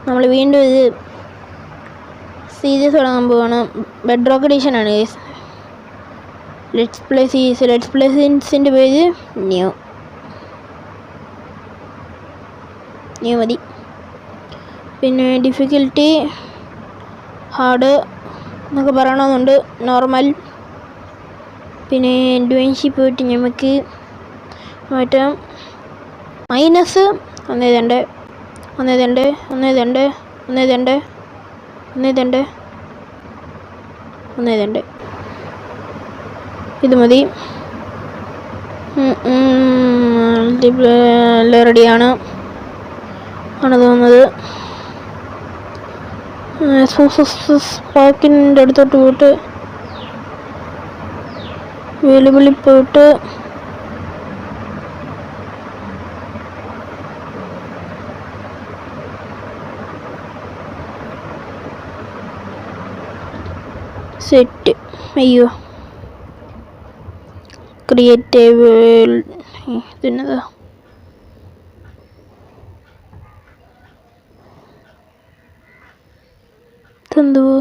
നമ്മൾ വീണ്ടും ഇത് സീരീസ് തുടങ്ങാൻ പോവാണ്. ബെഡ് റോക്ക് എഡിഷൻ ആണ് guys. Let's play series. Let's play സീരീസിൻ്റെ പേര് ന്യൂ മതി. പിന്നെ ഡിഫിക്കൽട്ടി ഹാർഡ് എന്നൊക്കെ പറയണമെന്നുണ്ട്. നോർമൽ. പിന്നെ ഡുവൻഷിപ്പ് പോയിട്ട് നമുക്ക് മാറ്റാം. മൈനസ് 1.2 ഇത് മതി. റെഡിയാണ് തോന്നുന്നത്. പാക്കിൻ്റെ അടുത്തോട്ട് പോയിട്ട് വെളിവിളി പോയിട്ട് സെറ്റ്. അയ്യോ, ക്രിയേറ്റീവ് ഇതെന്നതാ? ഇതെന്തുവാ?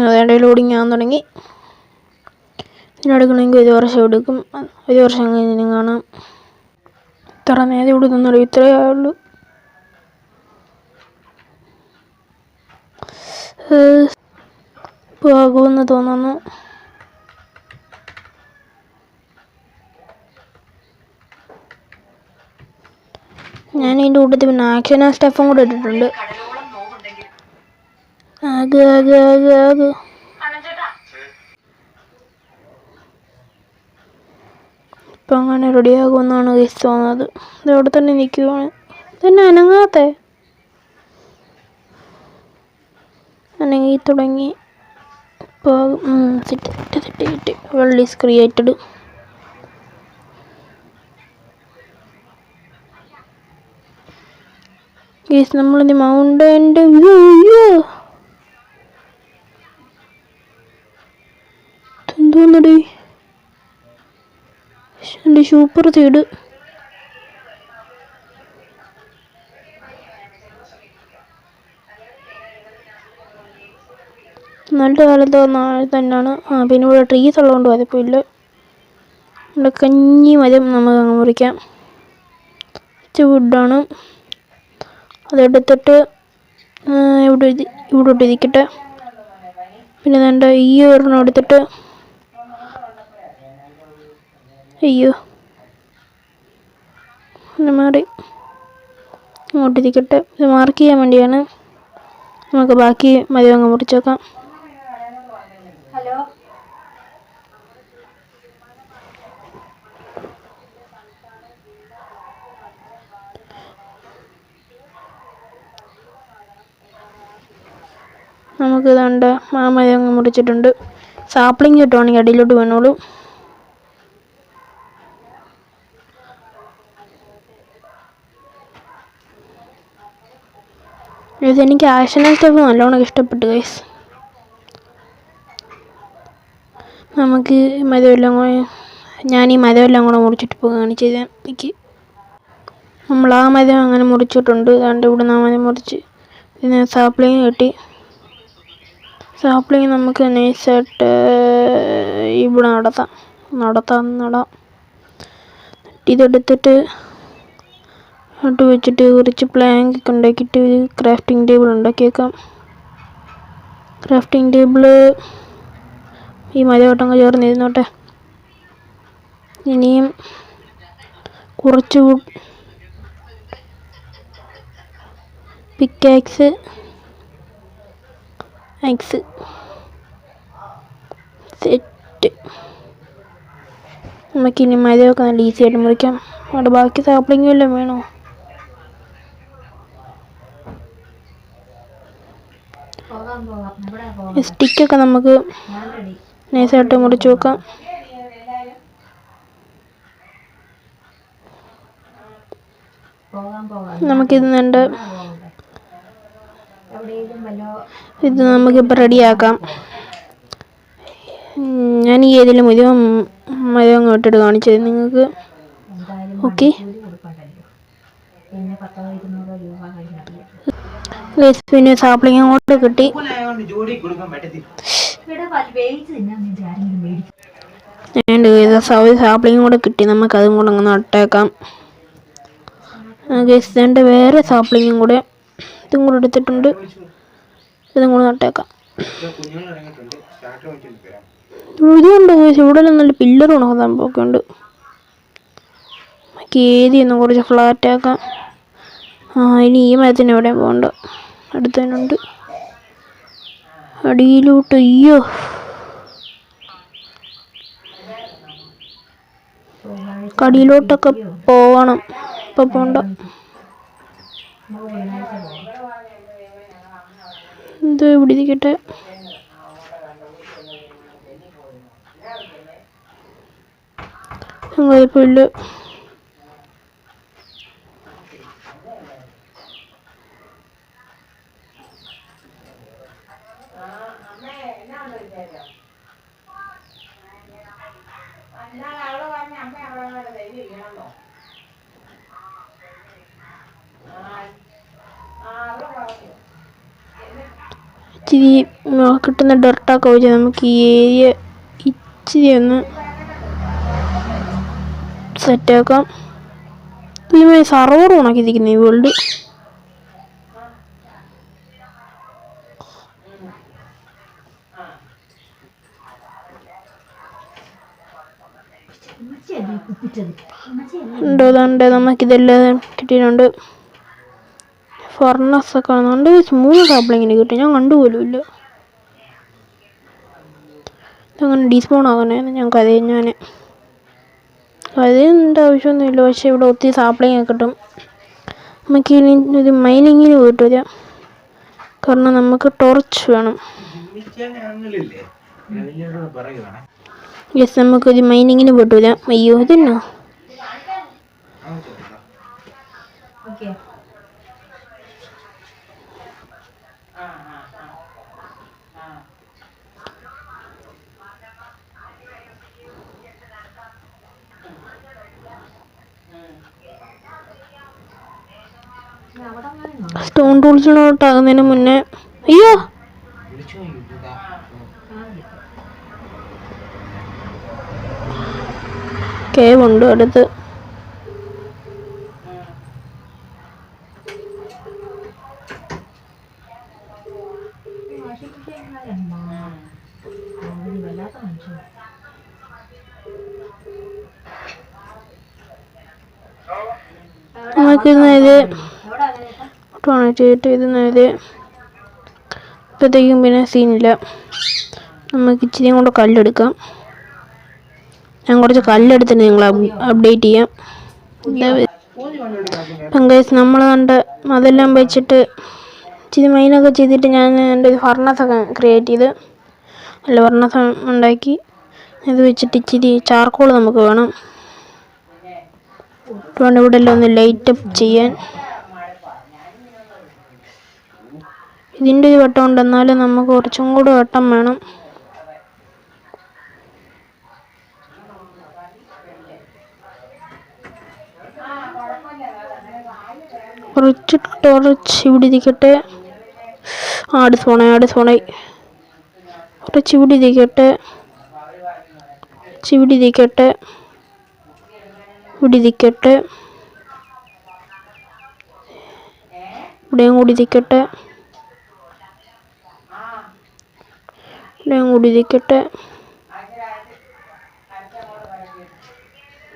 അതേടെ ലോഡിങ് ആകാൻ തുടങ്ങി. ഇതിനെടുക്കണമെങ്കിൽ 1 വർഷം എടുക്കും. 1 വർഷം കഴിഞ്ഞ് കാണാം. ഇത്ര നേരം ഇവിടെ നിന്നോ, ഇത്രയേ ആയുള്ളൂ. പോകുമെന്ന് തോന്നുന്നു. ഞാൻ ഇതിൻ്റെ കൂട്ടത്തിൽ പിന്നെ ആക്ഷൻ സ്റ്റഫും കൂടെ ഇട്ടിട്ടുണ്ട്. ഇപ്പം അങ്ങനെ റെഡിയാകുമെന്നാണ് ഗൈസ് തോന്നുന്നത്. ഇതവിടെ തന്നെ നിൽക്കുവാണ്. ഇതന്നെ അനങ്ങാത്ത അനങ്ങി തുടങ്ങി. Set. World is created. Guys നമ്മളിത് മൗണ്ടൻ്റെ എന്തോന്നടി എൻ്റെ സൂപ്പർ സൈഡ്. നല്ല കാലത്ത് തന്നെയാണ്. പിന്നെ ഇവിടെ ട്രീസ് ഉള്ളതുകൊണ്ട് കുഴപ്പമില്ല. ഇവിടെ കഞ്ഞി മരം നമുക്ക് അങ്ങ് മുറിക്കാം. വുഡാണ്. അതെടുത്തിട്ട് ഇവിടോട്ട് ഇരിക്കട്ടെ. പിന്നെ വേണ്ട ഈ ഒരെണ്ണം എടുത്തിട്ട്, അയ്യോ മാറി, ഇങ്ങോട്ടിരിക്കട്ടെ. ഇത് മാർക്ക് ചെയ്യാൻ വേണ്ടിയാണ്. നമുക്ക് ബാക്കി മരം അങ്ങ് മുറിച്ചേക്കാം. നമുക്ക് ഇതാണ്ട് മരം അങ്ങ് മുറിച്ചിട്ടുണ്ട്. സാപ്ലിങ് കിട്ടുവാണെങ്കിൽ അടിയിലോട്ട് വീണോളൂ. എനിക്ക് ആക്ഷൻ സ്റ്റഫ് നല്ലോണം ഇഷ്ടപ്പെട്ടു ഗൈസ്. നമുക്ക് ഞാൻ ഈ മരമെല്ലാം കൂടെ മുറിച്ചിട്ട് പോവുകയാണ് ചെയ്തത്. നമ്മൾ ആ മരം അങ്ങനെ മുറിച്ചിട്ടുണ്ട്. അതുകൊണ്ട് ഇവിടെ നിന്ന് മരം മുറിച്ച് പിന്നെ സാപ്ലിങ് കിട്ടി. സാപ്ലിങ് നമുക്ക് നൈസായിട്ട് ഇവിടെ നടാം. ഇതെടുത്തിട്ട് അത് വെച്ചിട്ട് കുറച്ച് പ്ലാങ്ക് ഉണ്ടാക്കിയിട്ട് ക്രാഫ്റ്റിംഗ് ടേബിൾ ഉണ്ടാക്കിയേക്കാം. ക്രാഫ്റ്റിംഗ് ടേബിള് ഈ മരവട്ടങ്ങ് ചേർന്നിരുന്നോട്ടെ. ഇനിയും കുറച്ച് പിക്കാക്സ് സെറ്റ്. നമുക്കിനി മരമൊക്കെ നല്ല ഈസി ആയിട്ട് മുറിക്കാം. അവിടെ ബാക്കി സാപ്ലിംഗ് വല്ലതും വേണോ? സ്റ്റിക്കൊക്കെ നമുക്ക് നൈസായിട്ട് മുറിച്ച് വെക്കാം. നമുക്കിത് ഇത് നമുക്കിപ്പോൾ റെഡിയാക്കാം. ഞാൻ ഈ ഏതിലും മരം അങ്ങോട്ടിട്ട് കാണിച്ചത് നിങ്ങൾക്ക്. ഓക്കെ, പിന്നെ സാപ്ലിങ് അങ്ങോട്ട് കിട്ടി. സാപ്ലിങ് കൂടെ കിട്ടി, നമുക്കതും കൂടെ അങ്ങ് നട്ടേക്കാം. ഗൈസ് വേറെ സാപ്ലിങ്ങും കൂടെ ഇതും കൂടെ എടുത്തിട്ടുണ്ട്, ഇതും കൂടെ നട്ടേക്കാം. ഇതുണ്ട് ഗൈസ്, ഇവിടെ നല്ല പില്ലർ ഉണക്കുന്ന സംഭവമൊക്കെ ഉണ്ട്. ഏരിയൊന്നും കുറച്ച് ഫ്ലാറ്റ് ആക്കാം. ഇനി ഈ മരത്തിന് എവിടെയും പോകണ്ട, അടുത്തതിനുണ്ട് അടിയിലോട്ട്. അയ്യോ, കടിയിലോട്ടൊക്കെ പോകണം, ഇപ്പം പോണ്ട. ഇത് ഇവിടെ ഇരിക്കട്ടെ. കുഴപ്പമില്ല. ഇച്ചിരി കിട്ടുന്ന ഡർട്ടൊക്കെ വെച്ച് നമുക്ക് ഈ ഏരിയ ഇച്ചിരി ഒന്ന് സെറ്റാക്കാം. ഇതിന് സർവർ ഉണക്കിയിരിക്കുന്നു ഈ വേൾഡ്. ഉണ്ടോ അതുണ്ട്, നമുക്കിതെല്ലാം കിട്ടിയിട്ടുണ്ട്. ഫർണസൊക്കെ കാണുന്നുണ്ട്. 3 സാപ്ലിങ്ങിന് കിട്ടും, ഞാൻ കണ്ടുപോലും ഇല്ല. ഇതങ്ങനെ ഡീസ്പോൺ ആകാനായിരുന്നു ഞാൻ കരഞ്ഞാൽ. അതിൻ്റെ ആവശ്യമൊന്നുമില്ല, പക്ഷേ ഇവിടെ ഒത്തിരി സാപ്ലിങ് കിട്ടും. നമുക്ക് ഇനി ഒരു മൈനിങ്ങിന് പോയിട്ട് വരാം, കാരണം നമുക്ക് ടോർച്ച് വേണം. യെസ്, നമുക്കൊരു മൈനിങ്ങിന് പോയിട്ട് വരാം. അയ്യോ, ഇതെന്നാ സ്റ്റോൺ ടൂൾസിനോട്ടാകുന്നതിന് മുന്നേ. അയ്യോ, കേവ് ഉണ്ട് അടുത്ത്. നമുക്ക് നേരെ ചെയ്തിട്ട് ഇത് നേരെ ഇപ്പോഴത്തേക്കും പിന്നെ സീനില്ല. നമുക്ക് ഇച്ചിരി കൂടെ കല്ലെടുക്കാം. ഞാൻ കുറച്ച് കല്ലെടുത്തിട്ട് നിങ്ങൾ അപ്ഡേറ്റ് ചെയ്യാം. ഗൈസ്, നമ്മൾ കണ്ട് അതെല്ലാം വെച്ചിട്ട് ഇച്ചിരി മൈനൊക്കെ ചെയ്തിട്ട് ഞാൻ എൻ്റെ ഒരു ഫർണസൊക്കെ ക്രിയേറ്റ് ചെയ്ത്, ഫർണസ് ഉണ്ടാക്കി. ഇത് വെച്ചിട്ട് ഇച്ചിരി ചാർക്കോൾ നമുക്ക് വേണം. ഇവിടെ എല്ലാം ഒന്ന് ലൈറ്റപ്പ് ചെയ്യാൻ. ഇതിൻ്റെ ഒരു വട്ടം ഉണ്ട്, എന്നാലും നമുക്ക് കുറച്ചും കൂടെ വട്ടം വേണം. കുറച്ച് ടോർച്ച് ഇവിടെ ഇരിക്കട്ടെ. ആട് സോണായി. കുറച്ച് ഇവിടെ ഇരിക്കട്ടെ. ഇവിടെയും കൂടി ഇരിക്കട്ടെ.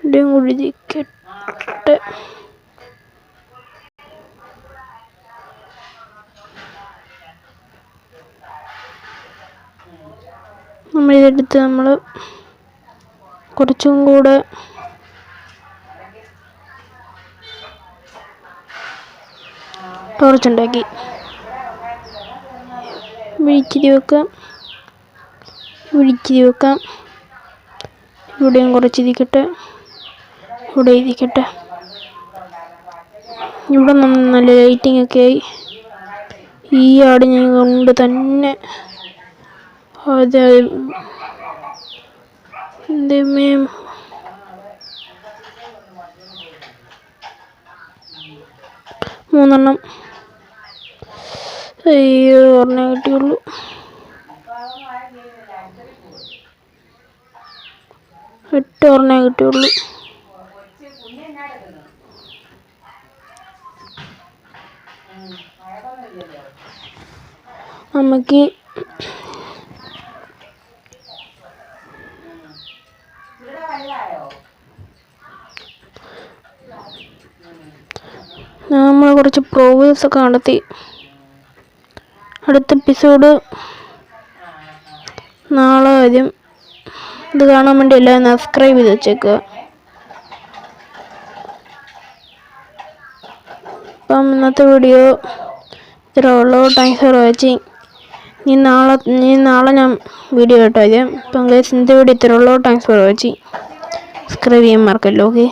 ഇവിടെയും കൂടി ഇരിക്കട്ടെ. നമ്മളിതെടുത്ത് നമ്മൾ കുറച്ചും കൂടെ ടോർച്ച് ഉണ്ടാക്കി. വിളിച്ചിരി വെക്കാം. ഇവിടെയും കുറച്ചിരിക്കട്ടെ. ഇവിടെ ഇരിക്കട്ടെ. ഇവിടെ നല്ല ലൈറ്റിംഗ് ഒക്കെ ആയി. ഈ ആടിനെ കൊണ്ട് തന്നെ അത് 3 അയ്യോ ഒരെണ്ണേ കിട്ടിയുള്ളൂ. 8 ഒരെണ്ണേ കിട്ടിയുള്ളൂ. നമുക്ക് നമ്മൾ കുറച്ച് പ്രോവേഴ്സ് ഒക്കെ കണ്ടെത്തി. അടുത്ത എപ്പിസോഡ് നാളെ വരും. ഇത് കാണാൻ വേണ്ടി എല്ലാവരും സബ്സ്ക്രൈബ് ചെയ്ത് വെച്ചേക്കുക. അപ്പം ഇന്നത്തെ വീഡിയോ ഇത്രേ ഉള്ളൂ. Thanks for watching. ഇനി നാളെ ഞാൻ വീഡിയോ ഇട്ടാൽ മതി. അപ്പം ഇന്നത്തെ വീഡിയോ ഇത്രേ ഉള്ളൂ. Thanks for watching. സബ്സ്ക്രൈബ് ചെയ്യാൻ മറക്കല്ലോ. ഓക്കെ.